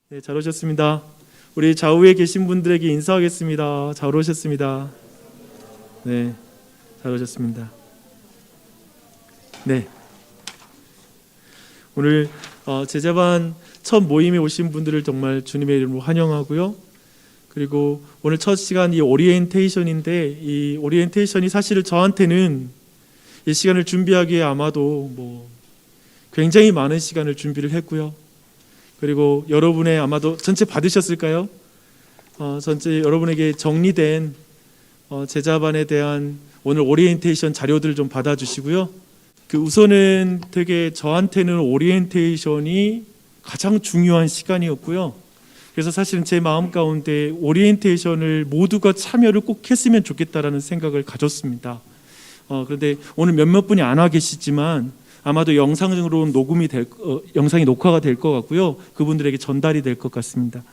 네, 잘 오셨습니다. 우리 좌우에 계신 분들에게 인사하겠습니다. 잘 오셨습니다. 네, 잘 오셨습니다. 네, 오늘 제자반 첫 모임에 오신 분들을 정말 주님의 이름으로 환영하고요. 그리고 오늘 첫 시간 이 오리엔테이션인데, 이 오리엔테이션이 사실 저한테는 이 시간을 준비하기에 아마도 굉장히 많은 시간을 준비를 했고요. 그리고 여러분의 아마도 전체 받으셨을까요? 전체 여러분에게 정리된 제자반에 대한 오늘 오리엔테이션 자료들 좀 받아주시고요. 우선은 되게 저한테는 오리엔테이션이 가장 중요한 시간이었고요. 그래서 사실은 제 마음 가운데 오리엔테이션을 모두가 참여를 꼭 했으면 좋겠다라는 생각을 가졌습니다. 그런데 오늘 몇몇 분이 안 와 계시지만 아마도 영상으로 영상이 녹화가 될 것 같고요. 그분들에게 전달이 될 것 같습니다.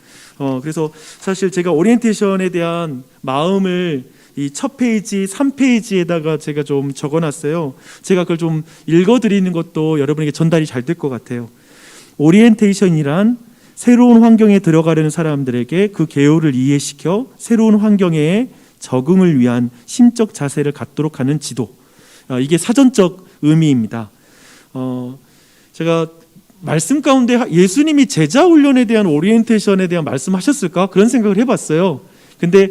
그래서 사실 제가 오리엔테이션에 대한 마음을 이 첫 페이지, 3페이지에다가 제가 좀 적어놨어요. 제가 그걸 좀 읽어드리는 것도 여러분에게 전달이 잘 될 것 같아요. 오리엔테이션이란 새로운 환경에 들어가려는 사람들에게 그 개요를 이해시켜 새로운 환경에 적응을 위한 심적 자세를 갖도록 하는 지도. 이게 사전적 의미입니다. 제가 말씀 가운데 예수님이 제자 훈련에 대한 오리엔테이션에 대한 말씀하셨을까? 그런 생각을 해봤어요. 근데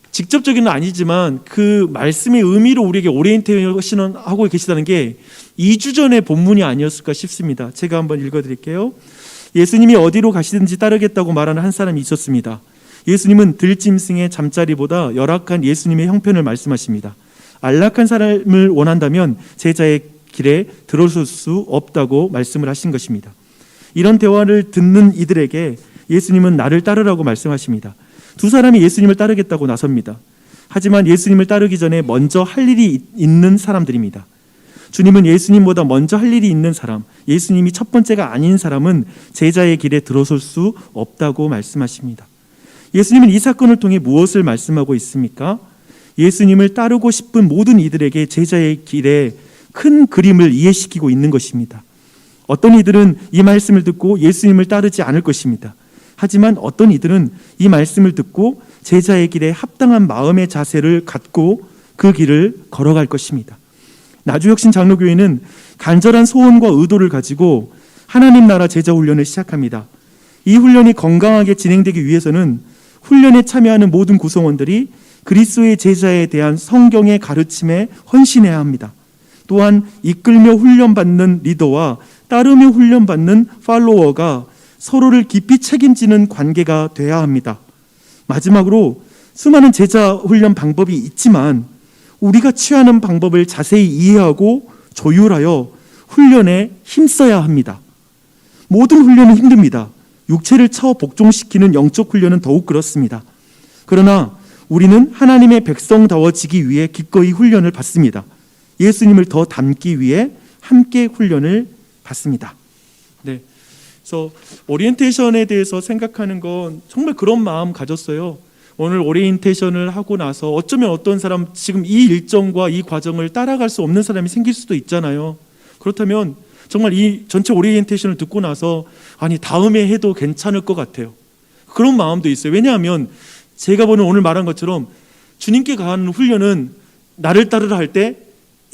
직접적인은 아니지만 그 말씀의 의미로 우리에게 오리엔테이션 하고 계시다는 게 2주 전의 본문이 아니었을까 싶습니다. 제가 한번 읽어드릴게요. 예수님이 어디로 가시든지 따르겠다고 말하는 한 사람이 있었습니다. 예수님은 들짐승의 잠자리보다 열악한 예수님의 형편을 말씀하십니다. 안락한 사람을 원한다면 제자의 길에 들어설 수 없다고 말씀을 하신 것입니다. 이런 대화를 듣는 이들에게 예수님은 나를 따르라고 말씀하십니다. 두 사람이 예수님을 따르겠다고 나섭니다. 하지만 예수님을 따르기 전에 먼저 할 일이 있는 사람들입니다. 주님은 예수님보다 먼저 할 일이 있는 사람, 예수님이 첫 번째가 아닌 사람은 제자의 길에 들어설 수 없다고 말씀하십니다. 예수님은 이 사건을 통해 무엇을 말씀하고 있습니까? 예수님을 따르고 싶은 모든 이들에게 제자의 길에 큰 그림을 이해시키고 있는 것입니다. 어떤 이들은 이 말씀을 듣고 예수님을 따르지 않을 것입니다. 하지만 어떤 이들은 이 말씀을 듣고 제자의 길에 합당한 마음의 자세를 갖고 그 길을 걸어갈 것입니다. 나주혁신 장로교회는 간절한 소원과 의도를 가지고 하나님 나라 제자 훈련을 시작합니다. 이 훈련이 건강하게 진행되기 위해서는 훈련에 참여하는 모든 구성원들이 그리스도의 제자에 대한 성경의 가르침에 헌신해야 합니다. 또한 이끌며 훈련받는 리더와 따르며 훈련받는 팔로워가 서로를 깊이 책임지는 관계가 돼야 합니다. 마지막으로 수많은 제자 훈련 방법이 있지만 우리가 취하는 방법을 자세히 이해하고 조율하여 훈련에 힘써야 합니다. 모든 훈련은 힘듭니다. 육체를 처 복종시키는 영적 훈련은 더욱 그렇습니다. 그러나 우리는 하나님의 백성다워지기 위해 기꺼이 훈련을 받습니다. 예수님을 더 닮기 위해 함께 훈련을 받습니다. 네, 그래서 오리엔테이션에 대해서 생각하는 건 정말 그런 마음 가졌어요. 오늘 오리엔테이션을 하고 나서 어쩌면 어떤 사람 지금 이 일정과 이 과정을 따라갈 수 없는 사람이 생길 수도 있잖아요. 그렇다면 정말 이 전체 오리엔테이션을 듣고 나서 아니 다음에 해도 괜찮을 것 같아요. 그런 마음도 있어요. 왜냐하면 제가 보는 오늘 말한 것처럼 주님께 가는 훈련은 나를 따르라 할 때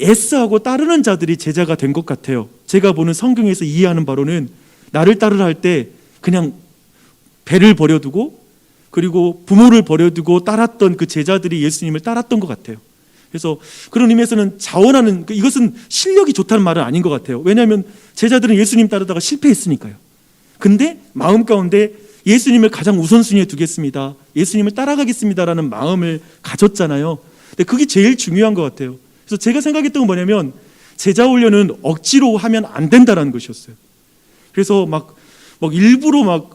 S하고 따르는 자들이 제자가 된 것 같아요. 제가 보는 성경에서 이해하는 바로는 나를 따르라 할 때 그냥 배를 버려두고 그리고 부모를 버려두고 따랐던 그 제자들이 예수님을 따랐던 것 같아요. 그래서 그런 의미에서는 자원하는, 이것은 실력이 좋다는 말은 아닌 것 같아요. 왜냐하면 제자들은 예수님 따르다가 실패했으니까요. 근데 마음 가운데 예수님을 가장 우선순위에 두겠습니다, 예수님을 따라가겠습니다라는 마음을 가졌잖아요. 근데 그게 제일 중요한 것 같아요. 그래서 제가 생각했던 건 뭐냐면 제자 훈련은 억지로 하면 안 된다는 것이었어요. 그래서 막 일부러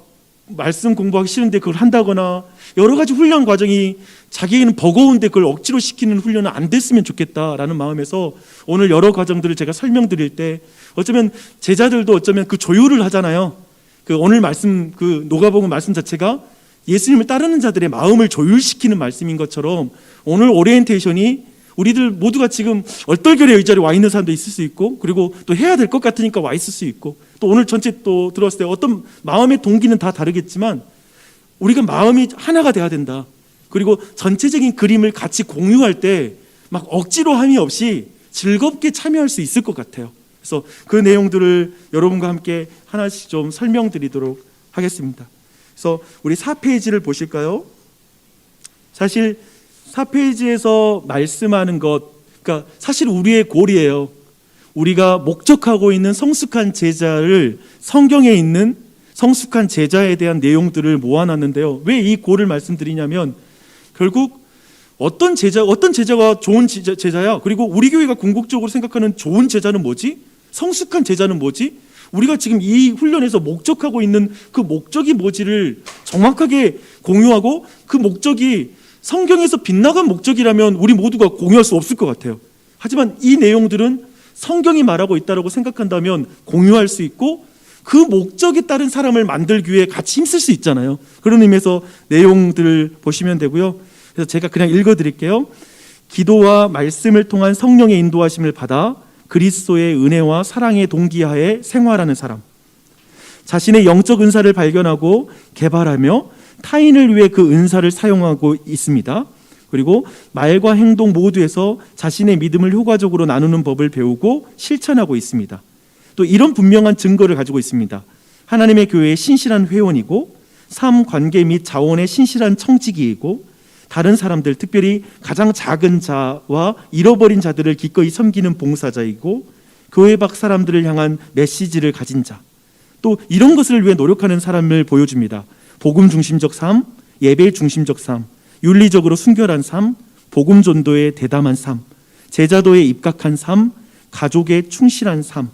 말씀 공부하기 싫은데 그걸 한다거나 여러 가지 훈련 과정이 자기에게는 버거운데 그걸 억지로 시키는 훈련은 안 됐으면 좋겠다라는 마음에서 오늘 여러 과정들을 제가 설명드릴 때 어쩌면 제자들도 어쩌면 그 조율을 하잖아요. 오늘 말씀, 녹아복음 말씀 자체가 예수님을 따르는 자들의 마음을 조율시키는 말씀인 것처럼 오늘 오리엔테이션이 우리들 모두가 지금 얼떨결에 이 자리에 와 있는 사람도 있을 수 있고, 그리고 또 해야 될 것 같으니까 와 있을 수 있고, 또 오늘 전체 또 들어왔을 때 어떤 마음의 동기는 다 다르겠지만 우리가 마음이 하나가 돼야 된다. 그리고 전체적인 그림을 같이 공유할 때 막 억지로 함이 없이 즐겁게 참여할 수 있을 것 같아요. 그래서 그 내용들을 여러분과 함께 하나씩 좀 설명드리도록 하겠습니다. 그래서 우리 4페이지를 보실까요? 사실 4페이지에서 말씀하는 것, 그러니까 사실 우리의 골이에요. 우리가 목적하고 있는 성숙한 제자를, 성경에 있는 성숙한 제자에 대한 내용들을 모아놨는데요. 왜 이 골을 말씀드리냐면, 결국 어떤 제자가 좋은 제자야? 그리고 우리 교회가 궁극적으로 생각하는 좋은 제자는 뭐지? 성숙한 제자는 뭐지? 우리가 지금 이 훈련에서 목적하고 있는 그 목적이 뭐지를 정확하게 공유하고, 그 목적이 성경에서 빗나간 목적이라면 우리 모두가 공유할 수 없을 것 같아요. 하지만 이 내용들은 성경이 말하고 있다고 생각한다면 공유할 수 있고, 그 목적에 따른 사람을 만들기 위해 같이 힘쓸 수 있잖아요. 그런 의미에서 내용들을 보시면 되고요. 그래서 제가 그냥 읽어드릴게요. 기도와 말씀을 통한 성령의 인도하심을 받아 그리스도의 은혜와 사랑의 동기하에 생활하는 사람, 자신의 영적 은사를 발견하고 개발하며 타인을 위해 그 은사를 사용하고 있습니다. 그리고 말과 행동 모두에서 자신의 믿음을 효과적으로 나누는 법을 배우고 실천하고 있습니다. 또 이런 분명한 증거를 가지고 있습니다. 하나님의 교회의 신실한 회원이고, 삶, 관계 및 자원의 신실한 청지기이고, 다른 사람들, 특별히 가장 작은 자와 잃어버린 자들을 기꺼이 섬기는 봉사자이고, 교회 밖 사람들을 향한 메시지를 가진 자, 또 이런 것을 위해 노력하는 사람을 보여줍니다. 복음 중심적 삶, 예배 중심적 삶, 윤리적으로 순결한 삶, 복음 전도에 대담한 삶, 제자도에 입각한 삶, 가족에 충실한 삶,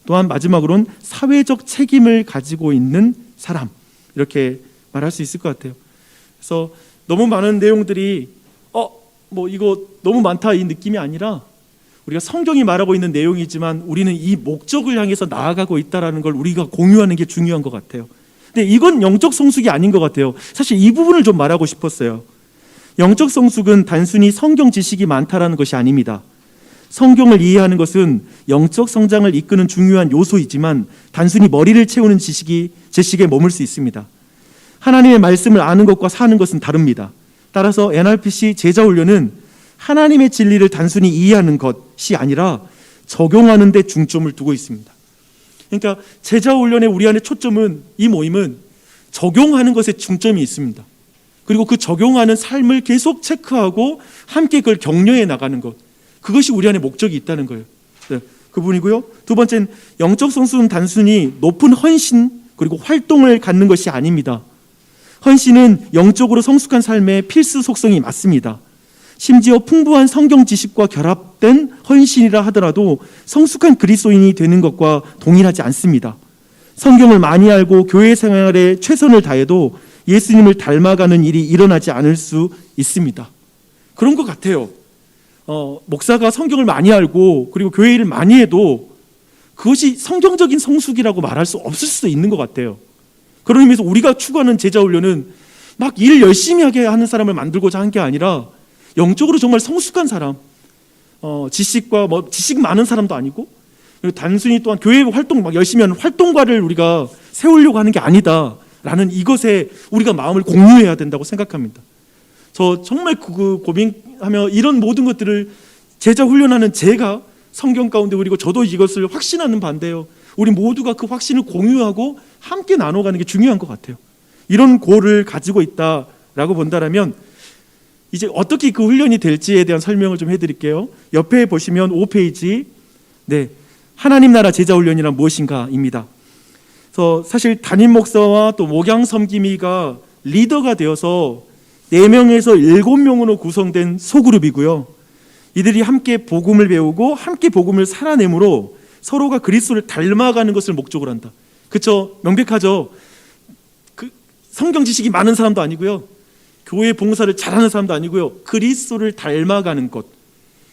또한 마지막으로는 사회적 책임을 가지고 있는 사람, 이렇게 말할 수 있을 것 같아요. 그래서 너무 많은 내용들이 이거 너무 많다 이 느낌이 아니라, 우리가 성경이 말하고 있는 내용이지만 우리는 이 목적을 향해서 나아가고 있다는 걸 우리가 공유하는 게 중요한 것 같아요. 근데 이건 영적 성숙이 아닌 것 같아요. 사실 이 부분을 좀 말하고 싶었어요. 영적 성숙은 단순히 성경 지식이 많다라는 것이 아닙니다. 성경을 이해하는 것은 영적 성장을 이끄는 중요한 요소이지만 단순히 머리를 채우는 지식에 머물 수 있습니다. 하나님의 말씀을 아는 것과 사는 것은 다릅니다. 따라서 NRPC 제자훈련은 하나님의 진리를 단순히 이해하는 것이 아니라 적용하는 데 중점을 두고 있습니다. 그러니까 제자훈련의 우리 안의 초점은, 이 모임은 적용하는 것에 중점이 있습니다. 그리고 그 적용하는 삶을 계속 체크하고 함께 그걸 격려해 나가는 것, 그것이 우리 안에 목적이 있다는 거예요. 네, 그 부분이고요. 두 번째는 영적 성숙은 단순히 높은 헌신 그리고 활동을 갖는 것이 아닙니다. 헌신은 영적으로 성숙한 삶의 필수 속성이 맞습니다. 심지어 풍부한 성경 지식과 결합된 헌신이라 하더라도 성숙한 그리스도인이 되는 것과 동일하지 않습니다. 성경을 많이 알고 교회 생활에 최선을 다해도 예수님을 닮아가는 일이 일어나지 않을 수 있습니다. 그런 것 같아요. 목사가 성경을 많이 알고 그리고 교회 일을 많이 해도 그것이 성경적인 성숙이라고 말할 수 없을 수도 있는 것 같아요. 그런 의미에서 우리가 추구하는 제자훈련은 막 일 열심히 하게 하는 사람을 만들고자 한 게 아니라 영적으로 정말 성숙한 사람, 지식 많은 사람도 아니고, 그리고 단순히 또한 교회 활동 막 열심히 하는 활동가를 우리가 세우려고 하는 게 아니다라는 이것에 우리가 마음을 공유해야 된다고 생각합니다. 저 정말 그 고민하며 이런 모든 것들을 제자훈련하는 제가 성경 가운데, 그리고 저도 이것을 확신하는 반대예요. 우리 모두가 그 확신을 공유하고 함께 나눠가는 게 중요한 것 같아요. 이런 고를 가지고 있다라고 본다라면 이제 어떻게 그 훈련이 될지에 대한 설명을 좀 해드릴게요. 옆에 보시면 5페이지, 하나님 나라 제자훈련이란 무엇인가입니다. 그래서 사실 담임 목사와 또 목양 섬김이가 리더가 되어서 4명에서 7명으로 구성된 소그룹이고요. 이들이 함께 복음을 배우고 함께 복음을 살아내므로 서로가 그리스도를 닮아가는 것을 목적으로 한다. 그렇죠? 명백하죠? 그 성경 지식이 많은 사람도 아니고요, 교회 봉사를 잘하는 사람도 아니고요, 그리스도를 닮아가는 것,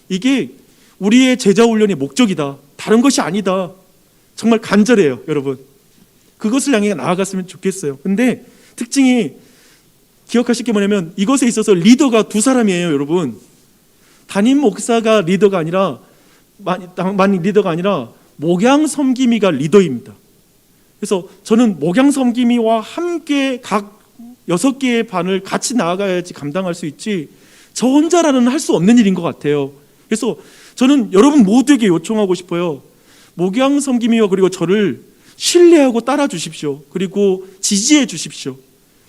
이게 우리의 제자훈련의 목적이다. 다른 것이 아니다. 정말 간절해요, 여러분. 그것을 향해 나아갔으면 좋겠어요. 근데 특징이 기억하실 게 뭐냐면 이것에 있어서 리더가 2사람이에요, 여러분. 담임 목사가 리더가 아니라 리더가 아니라 목양 섬김이가 리더입니다. 그래서 저는 목양 섬김이와 함께 각 6개의 반을 같이 나아가야지 감당할 수 있지 저 혼자라는 할 수 없는 일인 것 같아요. 그래서 저는 여러분 모두에게 요청하고 싶어요. 목양 섬김이와 그리고 저를 신뢰하고 따라 주십시오. 그리고 지지해 주십시오.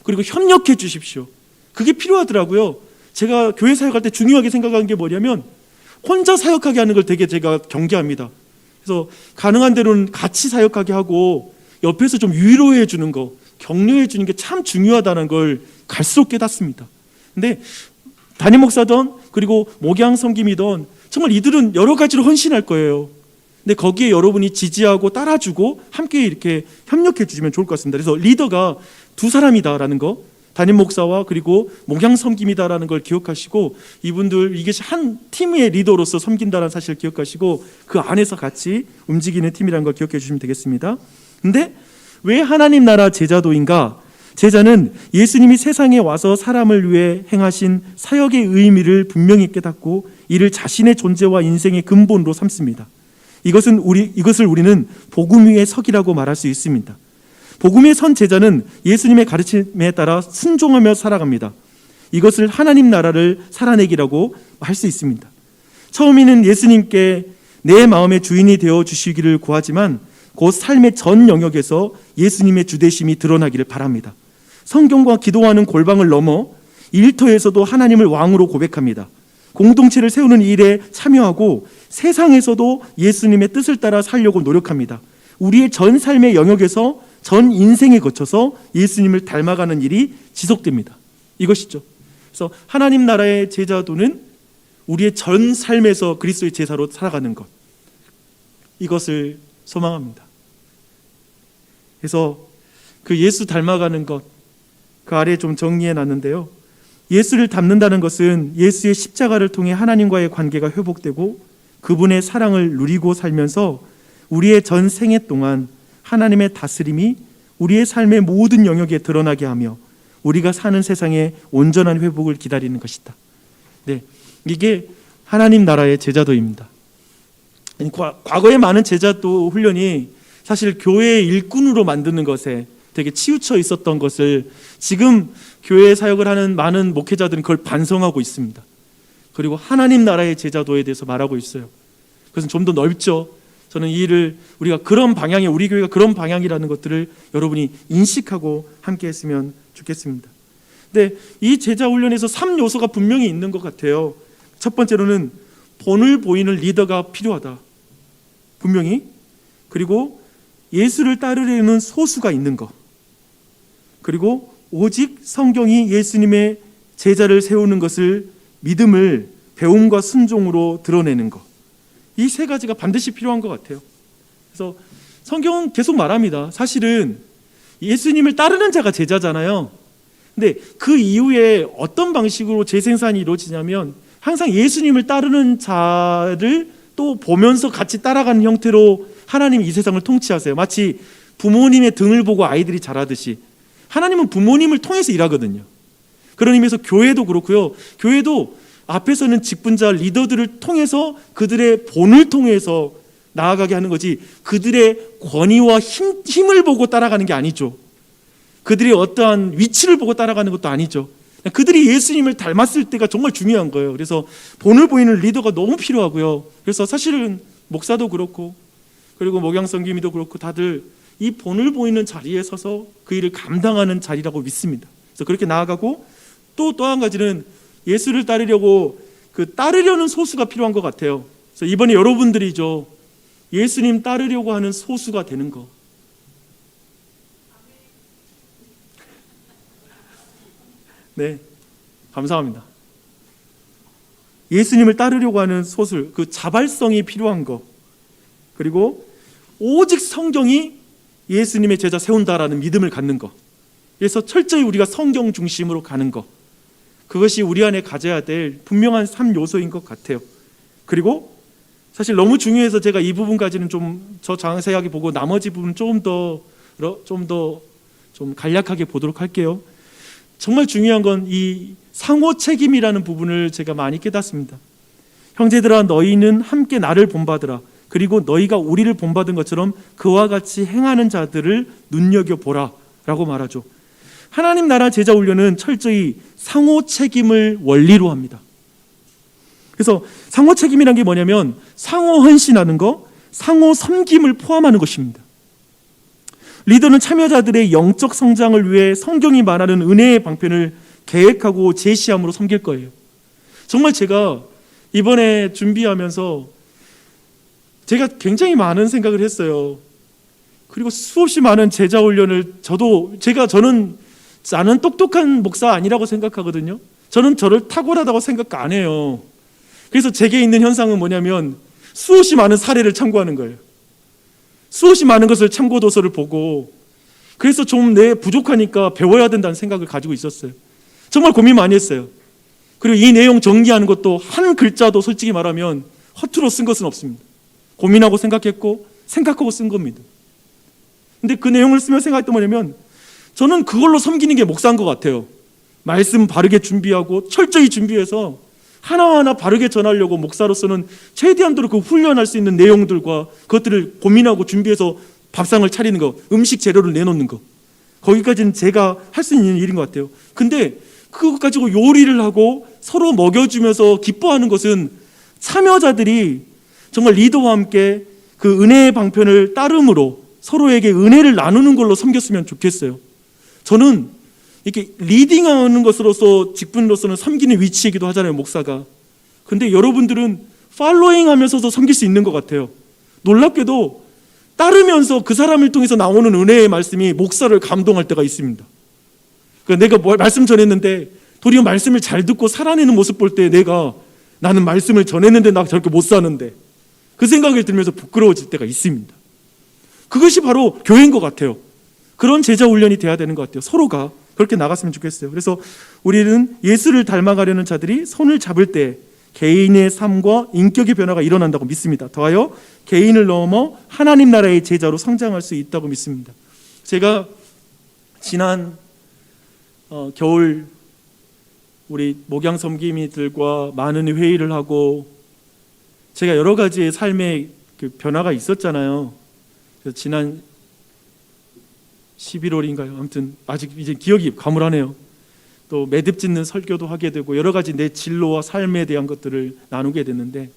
그리고 협력해 주십시오. 그게 필요하더라고요. 제가 교회 사역할 때 중요하게 생각하는 게 뭐냐면 혼자 사역하게 하는 걸 되게 제가 경계합니다. 그래서 가능한 대로는 같이 사역하게 하고 옆에서 좀 위로해 주는 거, 격려해 주는 게 참 중요하다는 걸 갈수록 깨닫습니다. 근데 담임 목사든 그리고 목양 섬김이든 정말 이들은 여러 가지로 헌신할 거예요. 근데 거기에 여러분이 지지하고 따라주고 함께 이렇게 협력해 주시면 좋을 것 같습니다. 그래서 리더가 2사람이다라는 거, 담임 목사와 그리고 목양 섬김이다라는 걸 기억하시고 이분들 이게 한 팀의 리더로서 섬긴다는 사실을 기억하시고 그 안에서 같이 움직이는 팀이라는 걸 기억해 주시면 되겠습니다. 근데 왜 하나님 나라 제자도인가? 제자는 예수님이 세상에 와서 사람을 위해 행하신 사역의 의미를 분명히 깨닫고 이를 자신의 존재와 인생의 근본으로 삼습니다. 이것을 우리는 복음 위의 석이라고 말할 수 있습니다. 복음 위에 선 제자는 예수님의 가르침에 따라 순종하며 살아갑니다. 이것을 하나님 나라를 살아내기라고 할 수 있습니다. 처음에는 예수님께 내 마음의 주인이 되어 주시기를 구하지만 곧 삶의 전 영역에서 예수님의 주되심이 드러나기를 바랍니다. 성경과 기도하는 골방을 넘어 일터에서도 하나님을 왕으로 고백합니다. 공동체를 세우는 일에 참여하고 세상에서도 예수님의 뜻을 따라 살려고 노력합니다. 우리의 전 삶의 영역에서 전 인생에 거쳐서 예수님을 닮아가는 일이 지속됩니다. 이것이죠. 그래서 하나님 나라의 제자도는 우리의 전 삶에서 그리스도의 제사로 살아가는 것, 이것을 소망합니다. 그래서 그 예수 닮아가는 것, 그 아래에 좀 정리해 놨는데요. 예수를 닮는다는 것은 예수의 십자가를 통해 하나님과의 관계가 회복되고 그분의 사랑을 누리고 살면서 우리의 전 생애 동안 하나님의 다스림이 우리의 삶의 모든 영역에 드러나게 하며 우리가 사는 세상의 온전한 회복을 기다리는 것이다. 네, 이게 하나님 나라의 제자도입니다. 과거에 많은 제자도 훈련이 사실 교회의 일꾼으로 만드는 것에 되게 치우쳐 있었던 것을 지금 교회 사역을 하는 많은 목회자들은 그걸 반성하고 있습니다. 그리고 하나님 나라의 제자도에 대해서 말하고 있어요. 그것은 좀 더 넓죠. 저는 이 일을 우리가 그런 방향에, 우리 교회가 그런 방향이라는 것들을 여러분이 인식하고 함께 했으면 좋겠습니다. 근데 이 제자 훈련에서 3요소가 분명히 있는 것 같아요. 첫 번째로는 본을 보이는 리더가 필요하다. 분명히. 그리고 예수를 따르려는 소수가 있는 것. 그리고 오직 성경이 예수님의 제자를 세우는 것을 믿음을 배움과 순종으로 드러내는 것. 이 세 가지가 반드시 필요한 것 같아요. 그래서 성경은 계속 말합니다. 사실은 예수님을 따르는 자가 제자잖아요. 근데 그 이후에 어떤 방식으로 재생산이 이루어지냐면 항상 예수님을 따르는 자를 또 보면서 같이 따라가는 형태로 하나님이 이 세상을 통치하세요. 마치 부모님의 등을 보고 아이들이 자라듯이 하나님은 부모님을 통해서 일하거든요. 그런 의미에서 교회도 그렇고요. 교회도 앞에서는 직분자 리더들을 통해서 그들의 본을 통해서 나아가게 하는 거지 그들의 권위와 힘을 보고 따라가는 게 아니죠. 그들의 어떠한 위치를 보고 따라가는 것도 아니죠. 그들이 예수님을 닮았을 때가 정말 중요한 거예요. 그래서 본을 보이는 리더가 너무 필요하고요. 그래서 사실은 목사도 그렇고 그리고 목양성김이도 그렇고 다들 이 본을 보이는 자리에 서서 그 일을 감당하는 자리라고 믿습니다. 그래서 그렇게 나아가고 또 한 가지는 예수를 따르려고 따르려는 소수가 필요한 것 같아요. 그래서 이번에 여러분들이죠. 예수님 따르려고 하는 소수가 되는 거. 네, 감사합니다. 예수님을 따르려고 하는 소수, 그 자발성이 필요한 거. 그리고 오직 성경이 예수님의 제자 세운다라는 믿음을 갖는 거. 그래서 철저히 우리가 성경 중심으로 가는 거. 그것이 우리 안에 가져야 될 분명한 3요소인 것 같아요. 그리고 사실 너무 중요해서 제가 이 부분까지는 좀 저 자세하게 보고 나머지 부분은 좀 더 간략하게 보도록 할게요. 정말 중요한 건 이 상호 책임이라는 부분을 제가 많이 깨닫습니다. 형제들아 너희는 함께 나를 본받으라. 그리고 너희가 우리를 본받은 것처럼 그와 같이 행하는 자들을 눈여겨보라 라고 말하죠. 하나님 나라 제자 훈련은 철저히 상호 책임을 원리로 합니다. 그래서 상호 책임이란 게 뭐냐면 상호 헌신하는 거, 상호 섬김을 포함하는 것입니다. 리더는 참여자들의 영적 성장을 위해 성경이 말하는 은혜의 방편을 계획하고 제시함으로 섬길 거예요. 정말 제가 이번에 준비하면서 제가 굉장히 많은 생각을 했어요. 그리고 수없이 많은 제자 훈련을 저는 나는 똑똑한 목사 아니라고 생각하거든요. 저는 저를 탁월하다고 생각 안 해요. 그래서 제게 있는 현상은 뭐냐면 수없이 많은 사례를 참고하는 거예요. 수없이 많은 것을 참고 도서를 보고, 그래서 좀 내 부족하니까 배워야 된다는 생각을 가지고 있었어요. 정말 고민 많이 했어요. 그리고 이 내용 정리하는 것도 한 글자도 솔직히 말하면 허투루 쓴 것은 없습니다. 고민하고 생각했고 생각하고 쓴 겁니다. 근데 그 내용을 쓰며 생각했던 뭐냐면 저는 그걸로 섬기는 게 목사인 것 같아요. 말씀 바르게 준비하고 철저히 준비해서 하나하나 바르게 전하려고 목사로서는 최대한도로 그 훈련할 수 있는 내용들과 그것들을 고민하고 준비해서 밥상을 차리는 거, 음식 재료를 내놓는 거, 거기까지는 제가 할 수 있는 일인 것 같아요. 근데 그것 가지고 요리를 하고 서로 먹여주면서 기뻐하는 것은 참여자들이 정말 리더와 함께 그 은혜의 방편을 따름으로 서로에게 은혜를 나누는 걸로 섬겼으면 좋겠어요. 저는 이렇게 리딩하는 것으로서 직분으로서는 섬기는 위치이기도 하잖아요, 목사가. 근데 여러분들은 팔로잉 하면서도 섬길 수 있는 것 같아요. 놀랍게도 따르면서 그 사람을 통해서 나오는 은혜의 말씀이 목사를 감동할 때가 있습니다. 그러니까 내가 말씀 전했는데 도리어 말씀을 잘 듣고 살아내는 모습 볼 때 나는 말씀을 전했는데 나 저렇게 못 사는데, 그 생각을 들면서 부끄러워질 때가 있습니다. 그것이 바로 교회인 것 같아요. 그런 제자 훈련이 돼야 되는 것 같아요. 서로가 그렇게 나갔으면 좋겠어요. 그래서 우리는 예수를 닮아가려는 자들이 손을 잡을 때 개인의 삶과 인격의 변화가 일어난다고 믿습니다. 더하여 개인을 넘어 하나님 나라의 제자로 성장할 수 있다고 믿습니다. 제가 지난 겨울 우리 목양 섬김이들과 많은 회의를 하고 제가 여러 가지의 삶의 그 변화가 있었잖아요. 그래서 지난 11월인가요? 아무튼 아직 이제 기억이 가물하네요. 또 매듭 짓는 설교도 하게 되고 여러 가지 내 진로와 삶에 대한 것들을 나누게 됐는데,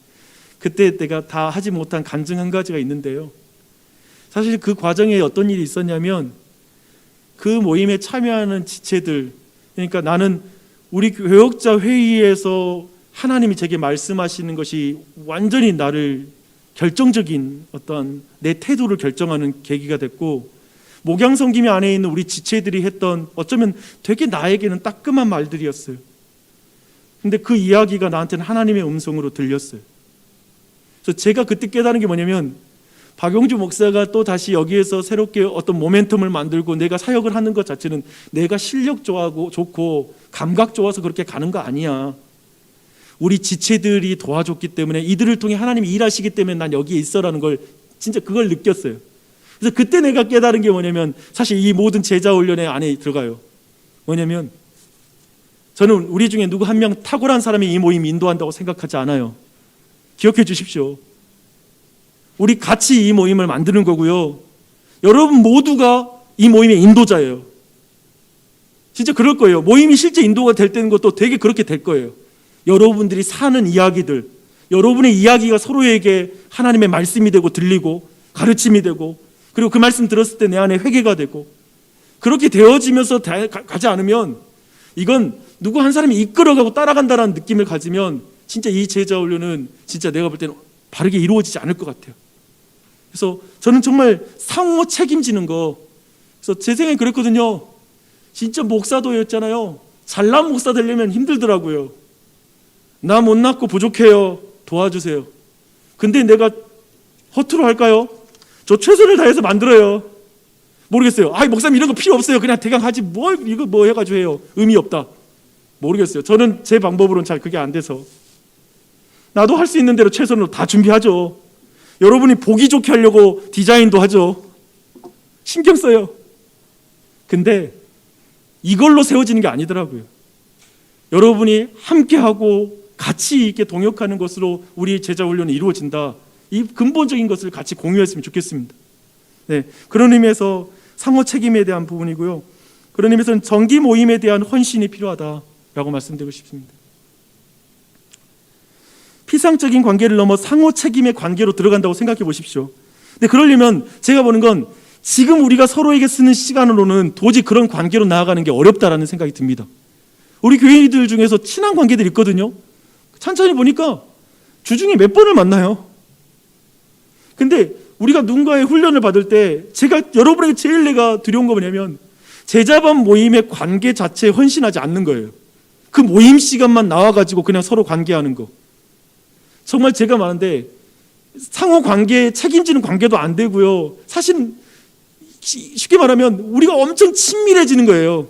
그때 내가 다 하지 못한 간증 한 가지가 있는데요. 사실 그 과정에 어떤 일이 있었냐면 그 모임에 참여하는 지체들, 그러니까 나는 우리 교역자 회의에서 하나님이 제게 말씀하시는 것이 완전히 나를 결정적인 어떤 내 태도를 결정하는 계기가 됐고, 목양 섬김이 안에 있는 우리 지체들이 했던 어쩌면 되게 나에게는 따끔한 말들이었어요. 근데 그 이야기가 나한테는 하나님의 음성으로 들렸어요. 그래서 제가 그때 깨달은 게 뭐냐면 박용주 목사가 또 다시 여기에서 새롭게 어떤 모멘텀을 만들고 내가 사역을 하는 것 자체는 내가 실력 좋고 감각 좋아서 그렇게 가는 거 아니야. 우리 지체들이 도와줬기 때문에, 이들을 통해 하나님이 일하시기 때문에 난 여기에 있어라는 걸 진짜 그걸 느꼈어요. 그래서 그때 내가 깨달은 게 뭐냐면, 사실 이 모든 제자 훈련의 안에 들어가요. 뭐냐면 저는 우리 중에 누구 한 명 탁월한 사람이 이 모임 인도한다고 생각하지 않아요. 기억해 주십시오. 우리 같이 이 모임을 만드는 거고요. 여러분 모두가 이 모임의 인도자예요. 진짜 그럴 거예요. 모임이 실제 인도가 될 때는 것도 되게 그렇게 될 거예요. 여러분들이 사는 이야기들, 여러분의 이야기가 서로에게 하나님의 말씀이 되고 들리고 가르침이 되고, 그리고 그 말씀 들었을 때 내 안에 회개가 되고, 그렇게 되어지면서 가지 않으면, 이건 누구 한 사람이 이끌어가고 따라간다는 느낌을 가지면 진짜 이 제자 훈련은 진짜 내가 볼 때는 바르게 이루어지지 않을 것 같아요. 그래서 저는 정말 상호 책임지는 거, 그래서 제 생각에 그랬거든요. 진짜 목사도였잖아요. 잘난 목사 되려면 힘들더라고요. 나 못났고 부족해요. 도와주세요. 근데 내가 허투루 할까요? 저 최선을 다해서 만들어요. 모르겠어요. 목사님 이런 거 필요 없어요. 그냥 대강 하지 이거 뭐 해가지고 해요. 의미 없다. 모르겠어요. 저는 제 방법으로는 잘 그게 안 돼서. 나도 할 수 있는 대로 최선으로 다 준비하죠. 여러분이 보기 좋게 하려고 디자인도 하죠. 신경 써요. 근데 이걸로 세워지는 게 아니더라고요. 여러분이 함께하고 같이 있게 동역하는 것으로 우리 제자 훈련이 이루어진다. 이 근본적인 것을 같이 공유했으면 좋겠습니다. 네, 그런 의미에서 상호 책임에 대한 부분이고요. 그런 의미에서는 정기 모임에 대한 헌신이 필요하다라고 말씀드리고 싶습니다. 피상적인 관계를 넘어 상호 책임의 관계로 들어간다고 생각해 보십시오. 근데 그러려면 제가 보는 건 지금 우리가 서로에게 쓰는 시간으로는 도저히 그런 관계로 나아가는 게 어렵다라는 생각이 듭니다. 우리 교회들 중에서 친한 관계들이 있거든요. 천천히 보니까 주중에 몇 번을 만나요. 근데 우리가 누군가의 훈련을 받을 때 제가 여러분에게 제일 내가 두려운 거 뭐냐면 제자반 모임의 관계 자체에 헌신하지 않는 거예요. 그 모임 시간만 나와가지고 그냥 서로 관계하는 거. 정말 제가 말하는데 상호 관계에 책임지는 관계도 안 되고요. 사실은 쉽게 말하면 우리가 엄청 친밀해지는 거예요.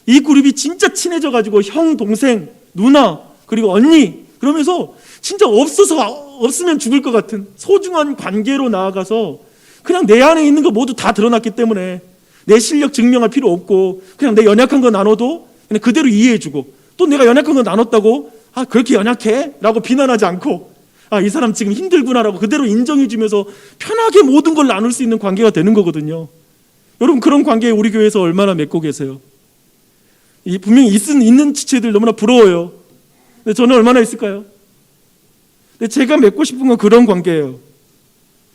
이 그룹이 진짜 친해져가지고 형, 동생, 누나, 그리고 언니 그러면서 진짜 없으면 죽을 것 같은 소중한 관계로 나아가서 그냥 내 안에 있는 거 모두 다 드러났기 때문에 내 실력 증명할 필요 없고 그냥 내 연약한 거 나눠도 그냥 그대로 이해해주고 또 내가 연약한 거 나눴다고 그렇게 연약해? 라고 비난하지 않고 이 사람 지금 힘들구나라고 그대로 인정해주면서 편하게 모든 걸 나눌 수 있는 관계가 되는 거거든요. 여러분 그런 관계 우리 교회에서 얼마나 맺고 계세요? 분명히 있는 지체들 너무나 부러워요. 근데 저는 얼마나 있을까요? 근데 제가 맺고 싶은 건 그런 관계예요.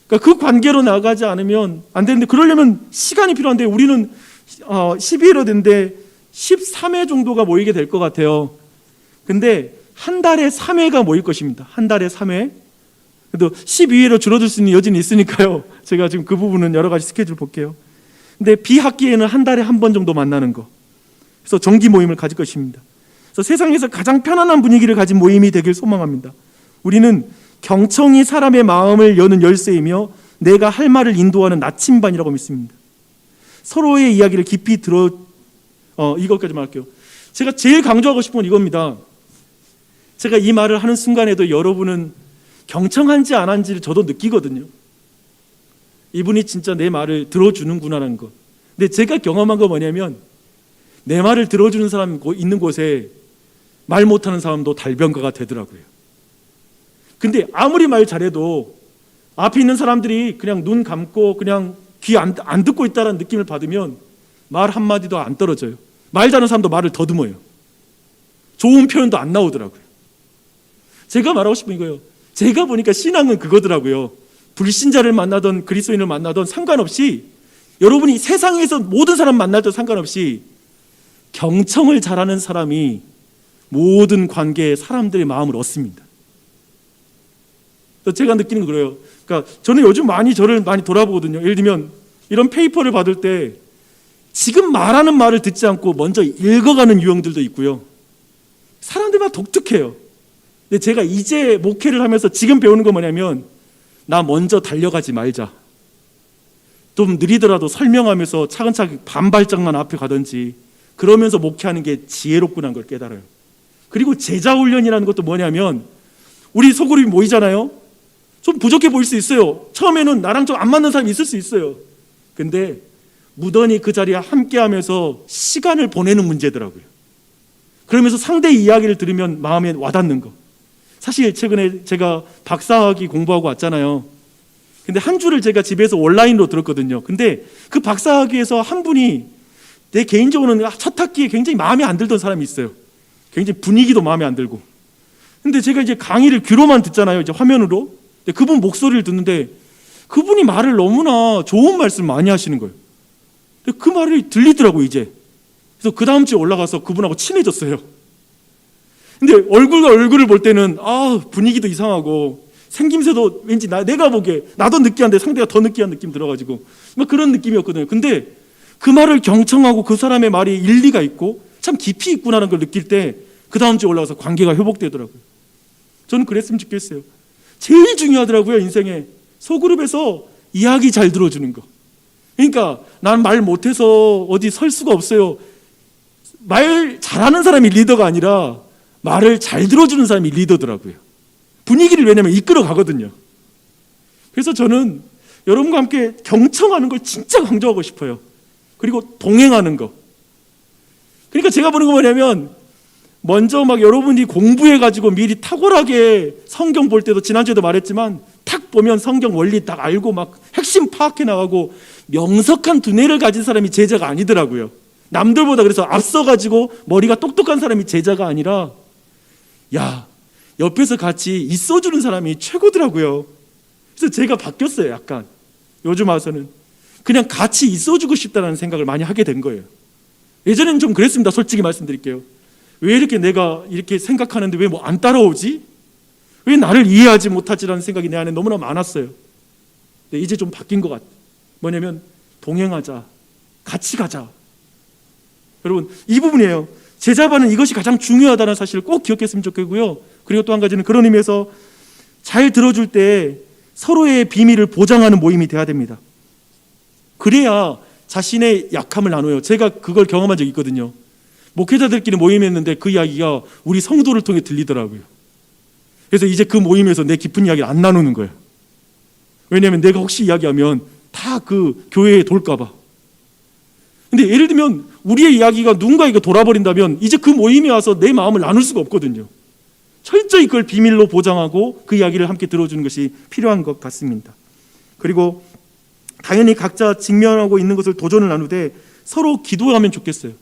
그러니까 그 관계로 나가지 않으면 안 되는데 그러려면 시간이 필요한데 우리는 12회로 된데 13회 정도가 모이게 될 것 같아요. 근데 한 달에 3회가 모일 것입니다. 한 달에 3회. 그래도 12회로 줄어들 수는 여전히 있으니까요. 제가 지금 그 부분은 여러 가지 스케줄 볼게요. 근데 비학기에는 한 달에 한 번 정도 만나는 거. 그래서 정기 모임을 가질 것입니다. 그래서 세상에서 가장 편안한 분위기를 가진 모임이 되길 소망합니다. 우리는 경청이 사람의 마음을 여는 열쇠이며 내가 할 말을 인도하는 나침반이라고 믿습니다. 서로의 이야기를 깊이 이것까지 말할게요. 제가 제일 강조하고 싶은 건 이겁니다. 제가 이 말을 하는 순간에도 여러분은 경청한지 안 한지를 저도 느끼거든요. 이분이 진짜 내 말을 들어주는구나라는 것. 근데 제가 경험한 건 뭐냐면 내 말을 들어주는 사람 있는 곳에 말 못하는 사람도 달변가가 되더라고요. 근데 아무리 말 잘해도 앞에 있는 사람들이 그냥 눈 감고 그냥 귀 안 듣고 있다는 느낌을 받으면 말 한마디도 안 떨어져요. 말 잘하는 사람도 말을 더듬어요. 좋은 표현도 안 나오더라고요. 제가 말하고 싶은 이거예요. 제가 보니까 신앙은 그거더라고요. 불신자를 만나던 그리스도인을 만나던 상관없이 여러분이 세상에서 모든 사람 만날 때 상관없이 경청을 잘하는 사람이 모든 관계에 사람들의 마음을 얻습니다. 제가 느끼는 건 그래요. 그러니까 저는 요즘 저를 많이 돌아보거든요. 예를 들면 이런 페이퍼를 받을 때 지금 말하는 말을 듣지 않고 먼저 읽어가는 유형들도 있고요. 사람들마다 독특해요. 근데 제가 이제 목회를 하면서 지금 배우는 건 뭐냐면 나 먼저 달려가지 말자. 좀 느리더라도 설명하면서 차근차근 반발짝만 앞에 가든지 그러면서 목회하는 게 지혜롭구나 걸 깨달아요. 그리고 제자훈련이라는 것도 뭐냐면 우리 소그룹이 모이잖아요. 좀 부족해 보일 수 있어요. 처음에는 나랑 좀 안 맞는 사람이 있을 수 있어요. 근데 무던히 그 자리에 함께하면서 시간을 보내는 문제더라고요. 그러면서 상대의 이야기를 들으면 마음에 와닿는 거. 사실 최근에 제가 박사학위 공부하고 왔잖아요. 근데 한 주를 제가 집에서 온라인으로 들었거든요. 근데 그 박사학위에서 한 분이 내 개인적으로는 첫 학기에 굉장히 마음에 안 들던 사람이 있어요. 굉장히 분위기도 마음에 안 들고. 근데 제가 이제 강의를 귀로만 듣잖아요. 이제 화면으로. 근데 그분 목소리를 듣는데 그분이 말을 너무나 좋은 말씀 많이 하시는 거예요. 근데 그 말이 들리더라고요, 이제. 그래서 그 다음 주에 올라가서 그분하고 친해졌어요. 근데 얼굴과 얼굴을 볼 때는 분위기도 이상하고 생김새도 왠지 내가 보기에 나도 느끼한데 상대가 더 느끼한 느낌 들어가지고 막 그런 느낌이었거든요. 근데 그 말을 경청하고 그 사람의 말이 일리가 있고 참 깊이 있구나라는 걸 느낄 때 그 다음 주에 올라가서 관계가 회복되더라고요. 저는 그랬으면 좋겠어요. 제일 중요하더라고요, 인생에. 소그룹에서 이야기 잘 들어주는 거. 그러니까 난 말 못해서 어디 설 수가 없어요. 말 잘하는 사람이 리더가 아니라 말을 잘 들어주는 사람이 리더더라고요. 분위기를 왜냐면 이끌어 가거든요. 그래서 저는 여러분과 함께 경청하는 걸 진짜 강조하고 싶어요. 그리고 동행하는 거. 그러니까 제가 보는 거 뭐냐면 먼저 막 여러분이 공부해가지고 미리 탁월하게 성경 볼 때도 지난주에도 말했지만 탁 보면 성경 원리 딱 알고 막 핵심 파악해 나가고 명석한 두뇌를 가진 사람이 제자가 아니더라고요. 남들보다 그래서 앞서가지고 머리가 똑똑한 사람이 제자가 아니라 옆에서 같이 있어주는 사람이 최고더라고요. 그래서 제가 바뀌었어요. 약간 요즘 와서는 그냥 같이 있어주고 싶다는 생각을 많이 하게 된 거예요. 예전에는 좀 그랬습니다. 솔직히 말씀드릴게요. 왜 이렇게 내가 이렇게 생각하는데 왜 뭐 안 따라오지? 왜 나를 이해하지 못하지라는 생각이 내 안에 너무나 많았어요. 근데 이제 좀 바뀐 것 같아요. 뭐냐면 동행하자, 같이 가자. 여러분, 이 부분이에요. 제자반은 이것이 가장 중요하다는 사실을 꼭 기억했으면 좋겠고요. 그리고 또 한 가지는 그런 의미에서 잘 들어줄 때 서로의 비밀을 보장하는 모임이 돼야 됩니다. 그래야 자신의 약함을 나눠요. 제가 그걸 경험한 적이 있거든요. 목회자들끼리 모임했는데 그 이야기가 우리 성도를 통해 들리더라고요. 그래서 이제 그 모임에서 내 깊은 이야기를 안 나누는 거예요. 왜냐하면 내가 혹시 이야기하면 다 그 교회에 돌까 봐. 근데 예를 들면 우리의 이야기가 누군가에게 돌아버린다면 이제 그 모임에 와서 내 마음을 나눌 수가 없거든요. 철저히 그걸 비밀로 보장하고 그 이야기를 함께 들어주는 것이 필요한 것 같습니다. 그리고 당연히 각자 직면하고 있는 것을 도전을 나누되 서로 기도하면 좋겠어요.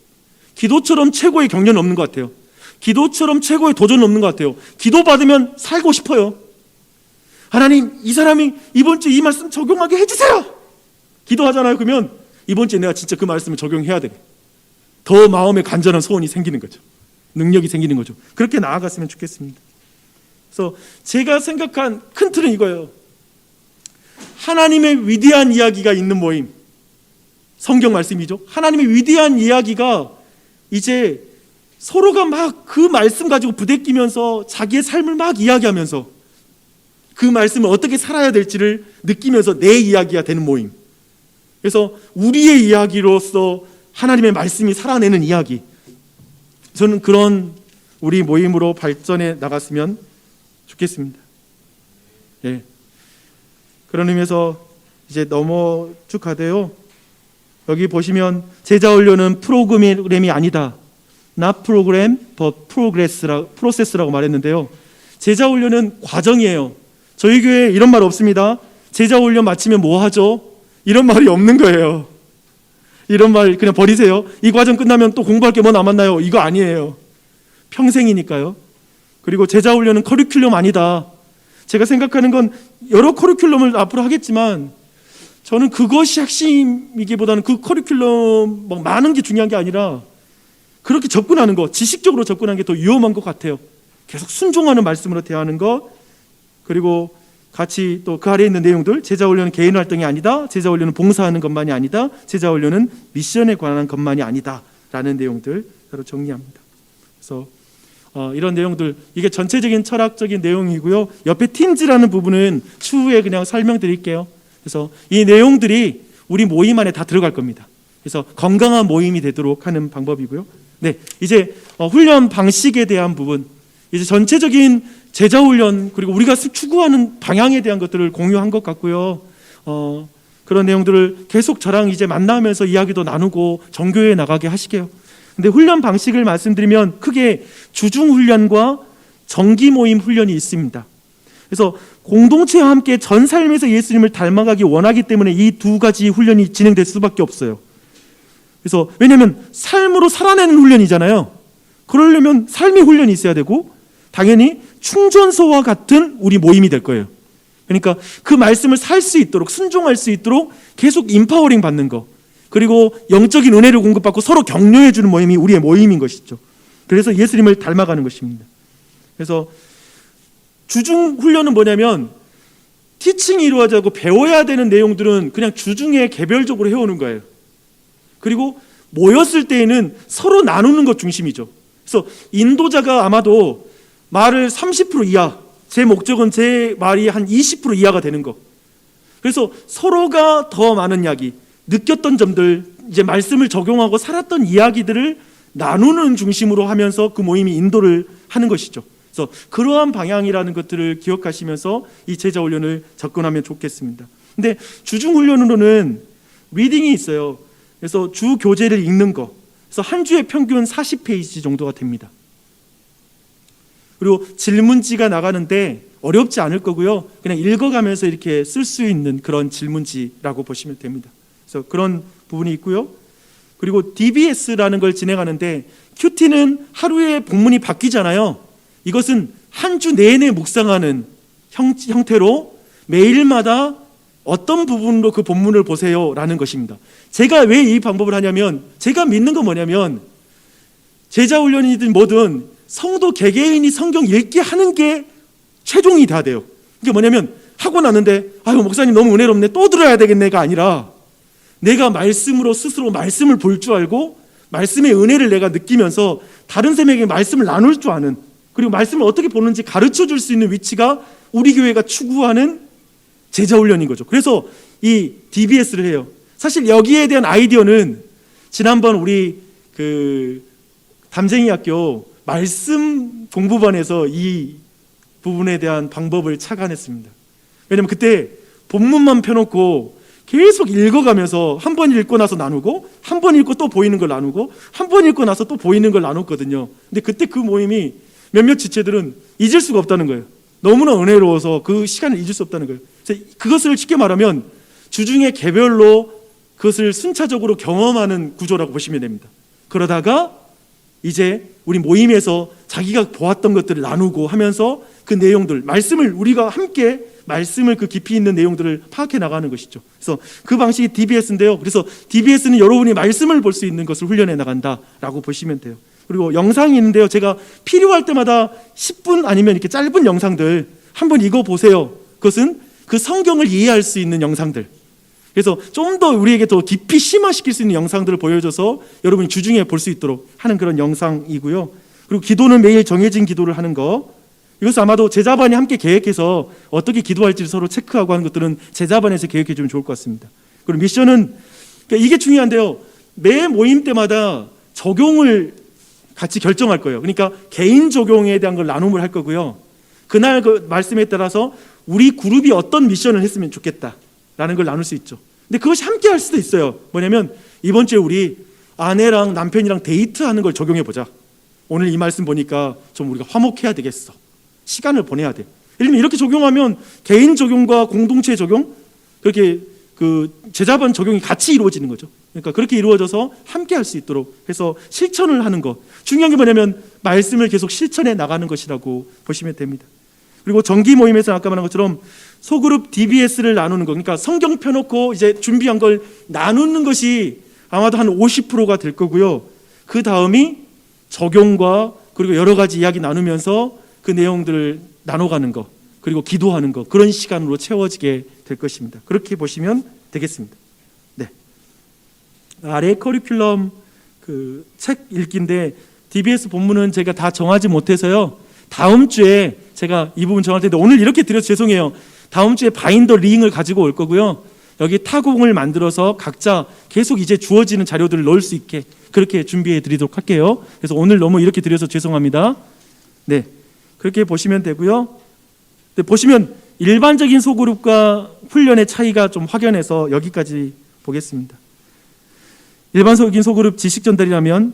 기도처럼 최고의 격려는 없는 것 같아요. 기도처럼 최고의 도전은 없는 것 같아요. 기도 받으면 살고 싶어요. 하나님, 이 사람이 이번 주에 이 말씀 적용하게 해주세요. 기도하잖아요. 그러면 이번 주에 내가 진짜 그 말씀을 적용해야 돼. 더 마음에 간절한 소원이 생기는 거죠. 능력이 생기는 거죠. 그렇게 나아갔으면 좋겠습니다. 그래서 제가 생각한 큰 틀은 이거예요. 하나님의 위대한 이야기가 있는 모임. 성경 말씀이죠. 하나님의 위대한 이야기가 이제 서로가 막 그 말씀 가지고 부대끼면서 자기의 삶을 막 이야기하면서 그 말씀을 어떻게 살아야 될지를 느끼면서 내 이야기가 되는 모임. 그래서 우리의 이야기로서 하나님의 말씀이 살아내는 이야기. 저는 그런 우리 모임으로 발전해 나갔으면 좋겠습니다. 예. 그런 의미에서 이제 넘어 쭉 가대요. 여기 보시면 제자 훈련은 프로그램이 아니다. Not program, but process라고 말했는데요. 제자 훈련은 과정이에요. 저희 교회에 이런 말 없습니다. 제자 훈련 마치면 뭐 하죠? 이런 말이 없는 거예요. 이런 말 그냥 버리세요. 이 과정 끝나면 또 공부할 게 뭐 남았나요? 이거 아니에요. 평생이니까요. 그리고 제자 훈련은 커리큘럼 아니다. 제가 생각하는 건 여러 커리큘럼을 앞으로 하겠지만 저는 그것이 핵심이기보다는 그 커리큘럼 뭐 많은 게 중요한 게 아니라 그렇게 접근하는 것, 지식적으로 접근하는 게 더 위험한 것 같아요. 계속 순종하는 말씀으로 대하는 것, 그리고 같이 또 그 아래에 있는 내용들, 제자훈련은 개인 활동이 아니다, 제자훈련은 봉사하는 것만이 아니다, 제자훈련은 미션에 관한 것만이 아니다 라는 내용들 서로 정리합니다. 그래서 이런 내용들, 이게 전체적인 철학적인 내용이고요. 옆에 팀즈라는 부분은 추후에 그냥 설명드릴게요. 그래서 이 내용들이 우리 모임 안에 다 들어갈 겁니다. 그래서 건강한 모임이 되도록 하는 방법이고요. 네, 이제 훈련 방식에 대한 부분, 이제 전체적인 제자 훈련 그리고 우리가 추구하는 방향에 대한 것들을 공유한 것 같고요. 그런 내용들을 계속 저랑 이제 만나면서 이야기도 나누고 정교해 나가게 하시게요. 근데 훈련 방식을 말씀드리면 크게 주중 훈련과 정기 모임 훈련이 있습니다. 그래서 공동체와 함께 전 삶에서 예수님을 닮아가기 원하기 때문에 이 두 가지 훈련이 진행될 수밖에 없어요. 그래서 왜냐하면 삶으로 살아내는 훈련이잖아요. 그러려면 삶의 훈련이 있어야 되고 당연히 충전소와 같은 우리 모임이 될 거예요. 그러니까 그 말씀을 살 수 있도록 순종할 수 있도록 계속 임파워링 받는 거, 그리고 영적인 은혜를 공급받고 서로 격려해 주는 모임이 우리의 모임인 것이죠. 그래서 예수님을 닮아가는 것입니다. 그래서 주중 훈련은 뭐냐면 티칭이 이루어지고 배워야 되는 내용들은 그냥 주중에 개별적으로 해오는 거예요. 그리고 모였을 때에는 서로 나누는 것 중심이죠. 그래서 인도자가 아마도 말을 30% 이하, 제 목적은 제 말이 한 20% 이하가 되는 거. 그래서 서로가 더 많은 이야기, 느꼈던 점들, 이제 말씀을 적용하고 살았던 이야기들을 나누는 중심으로 하면서 그 모임이 인도를 하는 것이죠. 그래서 그러한 방향이라는 것들을 기억하시면서 이 제자 훈련을 접근하면 좋겠습니다. 근데 주중 훈련으로는 리딩이 있어요. 그래서 주 교재를 읽는 거. 그래서 한 주에 평균 40페이지 정도가 됩니다. 그리고 질문지가 나가는데 어렵지 않을 거고요. 그냥 읽어가면서 이렇게 쓸 수 있는 그런 질문지라고 보시면 됩니다. 그래서 그런 부분이 있고요. 그리고 DBS라는 걸 진행하는데 큐티는 하루에 본문이 바뀌잖아요. 이것은 한 주 내내 묵상하는 형태로 매일마다 어떤 부분으로 그 본문을 보세요라는 것입니다. 제가 왜 이 방법을 하냐면 제가 믿는 건 뭐냐면 제자훈련이든 뭐든 성도 개개인이 성경 읽기 하는 게 최종이 돼야 돼요. 이게 뭐냐면 하고 났는데 아유 목사님 너무 은혜롭네 또 들어야 되겠네가 아니라 내가 말씀으로 스스로 말씀을 볼 줄 알고 말씀의 은혜를 내가 느끼면서 다른 사람에게 말씀을 나눌 줄 아는, 그리고 말씀을 어떻게 보는지 가르쳐 줄 수 있는 위치가 우리 교회가 추구하는 제자훈련인 거죠. 그래서 이 DBS를 해요. 사실 여기에 대한 아이디어는 지난번 우리 담쟁이 학교 말씀 공부반에서 이 부분에 대한 방법을 착안했습니다. 왜냐면 그때 본문만 펴놓고 계속 읽어가면서 한 번 읽고 나서 나누고 한 번 읽고 또 보이는 걸 나누고 한 번 읽고 나서 또 보이는 걸 나눴거든요. 근데 그때 그 모임이 몇몇 지체들은 잊을 수가 없다는 거예요. 너무나 은혜로워서 그 시간을 잊을 수 없다는 거예요. 그래서 그것을 쉽게 말하면 주중에 개별로 그것을 순차적으로 경험하는 구조라고 보시면 됩니다. 그러다가 이제 우리 모임에서 자기가 보았던 것들을 나누고 하면서 그 내용들, 말씀을 우리가 함께 말씀을 그 깊이 있는 내용들을 파악해 나가는 것이죠. 그래서 그 방식이 DBS인데요. 그래서 DBS는 여러분이 말씀을 볼 수 있는 것을 훈련해 나간다라고 보시면 돼요. 그리고 영상이 있는데요. 제가 필요할 때마다 10분 아니면 이렇게 짧은 영상들 한번 이거 보세요. 그것은 그 성경을 이해할 수 있는 영상들. 그래서 좀 더 우리에게 더 깊이 심화시킬 수 있는 영상들을 보여줘서 여러분이 주중에 볼 수 있도록 하는 그런 영상이고요. 그리고 기도는 매일 정해진 기도를 하는 거. 이것은 아마도 제자반이 함께 계획해서 어떻게 기도할지를 서로 체크하고 하는 것들은 제자반에서 계획해 주면 좋을 것 같습니다. 그리고 미션은 그러니까 이게 중요한데요. 매 모임 때마다 적용을 같이 결정할 거예요. 그러니까 개인 적용에 대한 걸 나눔을 할 거고요. 그날 그 말씀에 따라서 우리 그룹이 어떤 미션을 했으면 좋겠다라는 걸 나눌 수 있죠. 근데 그것이 함께 할 수도 있어요. 뭐냐면 이번 주에 우리 아내랑 남편이랑 데이트하는 걸 적용해 보자. 오늘 이 말씀 보니까 좀 우리가 화목해야 되겠어. 시간을 보내야 돼. 예를 들면 이렇게 적용하면 개인 적용과 공동체 적용, 그렇게 그 제자반 적용이 같이 이루어지는 거죠. 그러니까 그렇게 이루어져서 함께 할 수 있도록 해서 실천을 하는 것. 중요한 게 뭐냐면 말씀을 계속 실천해 나가는 것이라고 보시면 됩니다. 그리고 정기 모임에서 아까 말한 것처럼 소그룹 DBS를 나누는 거, 그러니까 성경 펴놓고 이제 준비한 걸 나누는 것이 아마도 한 50%가 될 거고요. 그 다음이 적용과 그리고 여러 가지 이야기 나누면서 그 내용들을 나눠가는 거, 그리고 기도하는 거, 그런 시간으로 채워지게 될 것입니다. 그렇게 보시면 되겠습니다. 네. 아래 커리큘럼 그 책 읽기인데 DBS 본문은 제가 다 정하지 못해서요. 다음 주에 제가 이 부분 정할 텐데 오늘 이렇게 드려서 죄송해요. 다음 주에 바인더 링을 가지고 올 거고요. 여기 타공을 만들어서 각자 계속 이제 주어지는 자료들을 넣을 수 있게 그렇게 준비해 드리도록 할게요. 그래서 오늘 너무 이렇게 드려서 죄송합니다. 네. 그렇게 보시면 되고요. 네, 보시면 일반적인 소그룹과 훈련의 차이가 좀 확연해서 여기까지 보겠습니다. 일반적인 소그룹 지식 전달이라면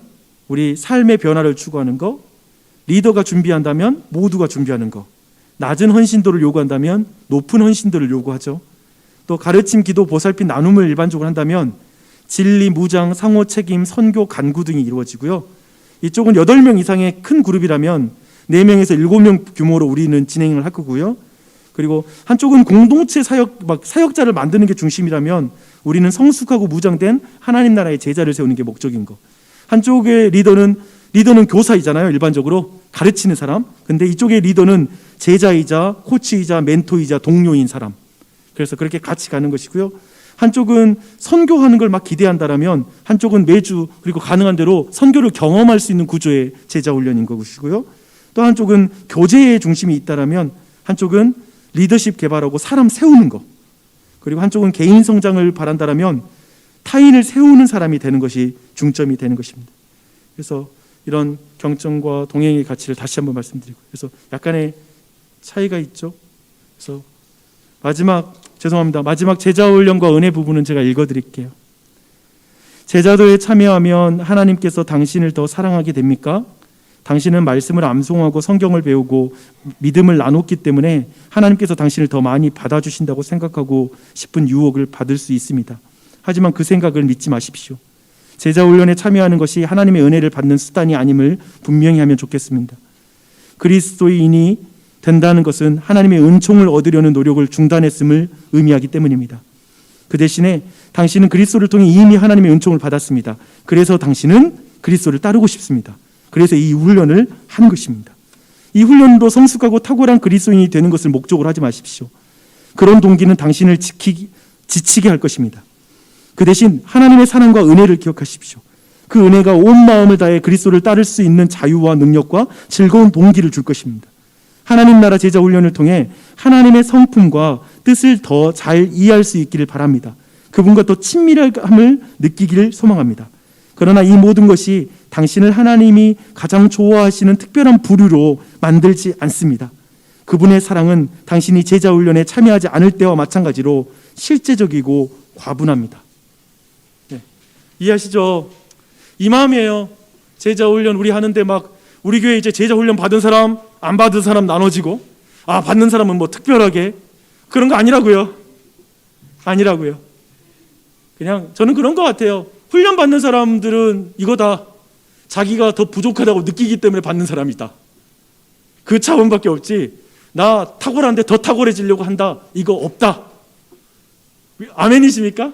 우리 삶의 변화를 추구하는 거, 리더가 준비한다면 모두가 준비하는 거, 낮은 헌신도를 요구한다면 높은 헌신도를 요구하죠. 또 가르침, 기도, 보살핌, 나눔을 일반적으로 한다면 진리, 무장, 상호 책임, 선교, 간구 등이 이루어지고요. 이쪽은 8명 이상의 큰 그룹이라면 4명에서 7명 규모로 우리는 진행을 할 거고요. 그리고 한쪽은 공동체 사역자를 만드는 게 중심이라면 우리는 성숙하고 무장된 하나님 나라의 제자를 세우는 게 목적인 거. 한쪽의 리더는 교사이잖아요. 일반적으로 가르치는 사람. 근데 이쪽의 리더는 제자이자 코치이자 멘토이자 동료인 사람. 그래서 그렇게 같이 가는 것이고요. 한쪽은 선교하는 걸 막 기대한다라면 한쪽은 매주 그리고 가능한 대로 선교를 경험할 수 있는 구조의 제자 훈련인 것이고요. 또 한쪽은 교제의 중심이 있다라면 한쪽은 리더십 개발하고 사람 세우는 거, 그리고 한쪽은 개인 성장을 바란다라면 타인을 세우는 사람이 되는 것이 중점이 되는 것입니다. 그래서 이런 경청과 동행의 가치를 다시 한번 말씀드리고, 그래서 약간의 차이가 있죠. 그래서 마지막 제자훈련과 은혜 부분은 제가 읽어드릴게요. 제자도에 참여하면 하나님께서 당신을 더 사랑하게 됩니까? 당신은 말씀을 암송하고 성경을 배우고 믿음을 나눴기 때문에 하나님께서 당신을 더 많이 받아주신다고 생각하고 싶은 유혹을 받을 수 있습니다. 하지만 그 생각을 믿지 마십시오. 제자 훈련에 참여하는 것이 하나님의 은혜를 받는 수단이 아님을 분명히 하면 좋겠습니다. 그리스도인이 된다는 것은 하나님의 은총을 얻으려는 노력을 중단했음을 의미하기 때문입니다. 그 대신에 당신은 그리스도를 통해 이미 하나님의 은총을 받았습니다. 그래서 당신은 그리스도를 따르고 싶습니다. 그래서 이 훈련을 하는 것입니다. 이 훈련으로 성숙하고 탁월한 그리스도인이 되는 것을 목적으로 하지 마십시오. 그런 동기는 당신을 지치게 할 것입니다. 그 대신 하나님의 사랑과 은혜를 기억하십시오. 그 은혜가 온 마음을 다해 그리스도를 따를 수 있는 자유와 능력과 즐거운 동기를 줄 것입니다. 하나님 나라 제자 훈련을 통해 하나님의 성품과 뜻을 더 잘 이해할 수 있기를 바랍니다. 그분과 더 친밀함을 느끼기를 소망합니다. 그러나 이 모든 것이 당신을 하나님이 가장 좋아하시는 특별한 부류로 만들지 않습니다. 그분의 사랑은 당신이 제자 훈련에 참여하지 않을 때와 마찬가지로 실제적이고 과분합니다. 네. 이해하시죠? 이 마음이에요. 제자 훈련 우리 하는데 막 우리 교회 이제 제자 훈련 받은 사람 안 받은 사람 나눠지고 받는 사람은 뭐 특별하게 그런 거 아니라고요. 그냥 저는 그런 것 같아요. 훈련 받는 사람들은 이거다. 자기가 더 부족하다고 느끼기 때문에 받는 사람이다. 그 차원밖에 없지. 나 탁월한데 더 탁월해지려고 한다. 이거 없다. 아멘이십니까?